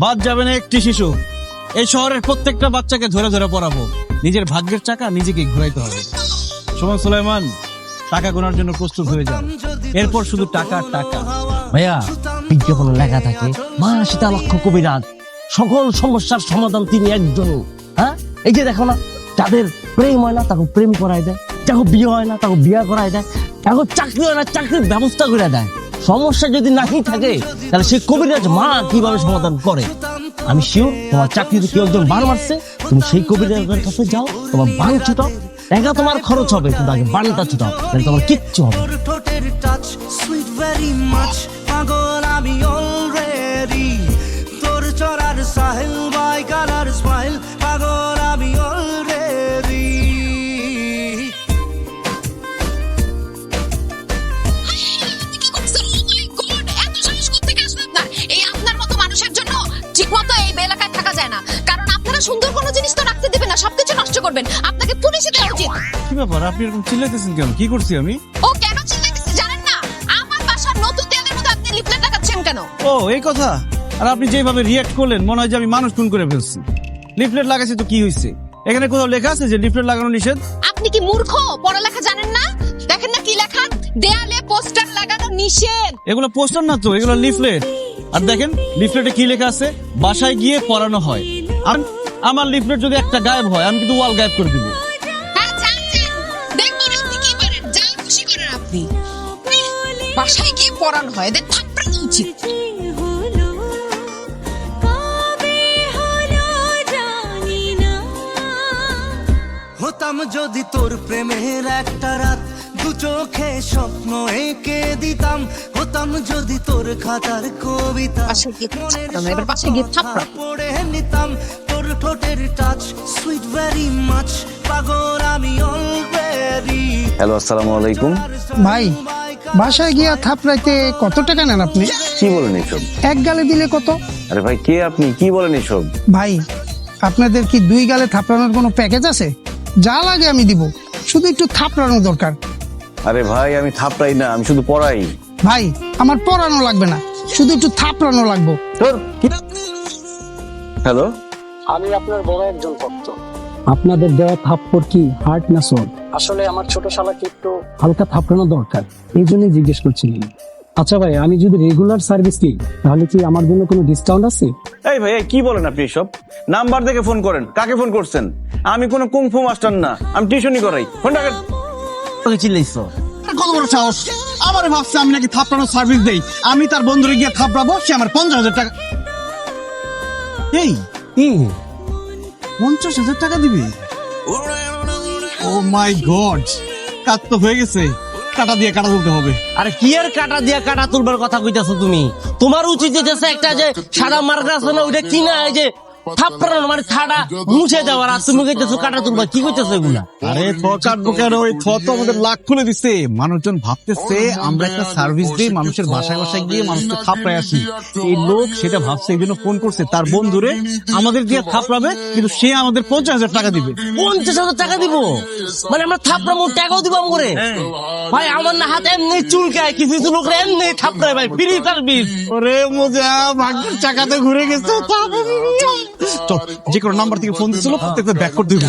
বাদ যাবে না একটি শিশু। এই শহরের প্রত্যেকটা বাচ্চাকে ধরে ধরে পড়াবো। নিজের ভাগ্যের চাকা নিজেকে ঘুরাইতে হবে। সুমন সুলাইমান, টাকা গোনার জন্য প্রস্তুত হয়ে যাও। এরপর শুধু টাকা টাকা। ভাইয়া, বিজ্ঞাপনে লেখা থাকে মা সীতালক্ষ্য কবিরাজ, সকল সমস্যার সমাধান তিনি একজন। হ্যাঁ, এই যে দেখো না, যাদের প্রেম হয় না তাকে প্রেম করাই দেয়, যাকে বিয়ে হয় না তাকে বিয়ে করাই দেয়, যাকে চাকরি হয় না চাকরির ব্যবস্থা করে দেয়। সমস্যা যদি নাহি থাকে তাহলে সেই কবিরাজ মা কিভাবে সমাধান করে? আমি শিওর তোমার চাকরিতে কেউ একজন বান মারছে, তুমি সেই কবিরাজের কাছে যাও, তোমার বান ছুটাও, টাকা তোমার খরচ হবে, কিন্তু আগে বানটা ছুটাও, তাহলে তোমার কিচ্ছু হবে। সুন্দর কোনো জিনিস তো রাখতে দিবেন না, সবকিছু নষ্ট করবেন। আপনাকে পুলিশে দেওয়া উচিত। কি ব্যাপার, আপনি এরকম চিল্লাইতেছেন কেন? কি করছি আমি? ও কেন চিল্লাইতেছে জানেন না? আমার বাসার নতুন দেয়ালের মধ্যে আপনি লিফলেট লাগাচ্ছেন কেন? ও এই কথা। আর আপনি যেভাবে রিয়াক্ট করলেন মনে হয় যে আমি মানুষ খুন করে ফেলছি। লিফলেট লাগাইছি তো কি হয়েছে? এখানে কোথাও লেখা আছে যে লিফলেট লাগানো নিষেধ? আপনি কি মূর্খ? পড়ালেখা জানেন না? দেখেন না কি লেখা, দেয়ালে পোস্টার লাগানো নিষেধ। এগুলো পোস্টার না তো, এগুলো লিফলেট। আর দেখেন লিফলেটে কি লেখা আছে, বাসায় গিয়ে পড়ানো হয়। আর আমার লিফলেট যদি একটা গায়েব হয় আমি কিন্তু ওয়াল গায়েব করে দিব। হ্যাঁ যান যান, দেখবেন আপনি কি পারেন, যা খুশি করেন আপনি। বাসায় গিয়ে পড়ানো হয়, এদের থাপ্পড় দেওয়া উচিত। হতাম যদি তোর প্রেমের একটা রাত, দু চোখে স্বপ্ন এঁকে দিতাম। হতাম যদি তোর খাতার কবিতা, এবার বাসায় গিয়ে থাপ্পড় পড়ে নিতাম। তোর ঠোঁটের টাচ সুইট ভেরি মাচ, পাগল আমি অলরেডি। হ্যালো, আসসালামু আলাইকুম। ভাই, বাসায় গিয়া থাপড়াইতে কত টাকা নেন আপনি? কি বলেন এসব? এক গালে দিলে কত? আরে ভাই, কে আপনি? কি বলেন এসব? ভাই, আপনাদের কি দুই গালে থাপড়ানোর কোনো প্যাকেজ আছে? যা লাগে আমি দিব, শুধু একটু থাপড়ানো দরকার। আরে ভাই, আমি থাপড়াই না, আমি শুধু পড়াই। ভাই, আমার পড়ানো লাগবে না, শুধু একটু থাপড়ানো লাগবে। তোর হ্যালো, আমি আপনার বড় একজন ভক্ত। আপনাদের দেওয়া থাপ্পড় কি হার্ট না সোল? আসলে আমার ছোট শালাকে একটু হালকা থাপড়ানো দরকার, এই জন্যই জিজ্ঞেস করছিলাম। আচ্ছা ভাই, আমি যদি রেগুলার সার্ভিস দিই তাহলে কি আমার জন্য কোনো ডিসকাউন্ট আছে? এই ভাই, কি বলেন আপনি এসব? নাম্বার দেখে ফোন করেন। কাকে ফোন করছেন? আমি কোনো কুংফু মাস্টার না, আমি টিউশনই করাই। ফোন রাখেন। তোকে চিল্লাইছো? কত বড় সাহস! আমারে ভাবছে আমি নাকি থাপড়ানো সার্ভিস দেই। আমি তার বন্ধুরে গিয়ে থাপড়াবো, সে আমার 50,000 টাকা। এই কি 50,000 টাকা দিবি? ও মাই গড, কাজ তো হয়ে গেছে। কাটা দিয়ে কাটা তুলতে হবে। আরে কি আর কাটা দিয়া কাটা তুলবার কথা কইতাছো তুমি? তোমার উচিত হইতেছে একটা যে সাদা মার্কা আছে না, ওইটা কিনা, এই যে থাপ্পড়ানো মানে ছাড়া মুছে দেওয়ার। আর তুমি কইতেছো কাটা তুলবা, কি কইতেছো এগুলা? আরে থ কাটবো কেন? ওই থ তো আমাদের লাখ খুলে দিচ্ছে। মানুষজন ভাবতেছে আমরা একটা সার্ভিস দিই, মানুষের বাসায় বাসায় গিয়ে মানুষকে থাপড়ায় আসি। এই লোক সেটা ভাবছে, এই জন্য ফোন করছে তার বন্ধুরে আমাদের দিয়ে থাপড়াবে, কিন্তু সে আমাদের 50,000 টাকা দিবে। 50,000 টাকা দিব? মানে আমরা থাপড়াবো, টাকাও দিব করে? ভাই, আমার না হাতে এমনি চুলকায়, কিছু কিছু লোক এমনি থাপড়ায় ভাই, ফ্রি সার্ভিস। ওরে মজা, ভাগ্যের চাকাতে ঘুরে গেছে। চল, যে কোনো নাম্বার থেকে ফোন দিছিল প্রত্যেকটা ব্যাক করে দিবি।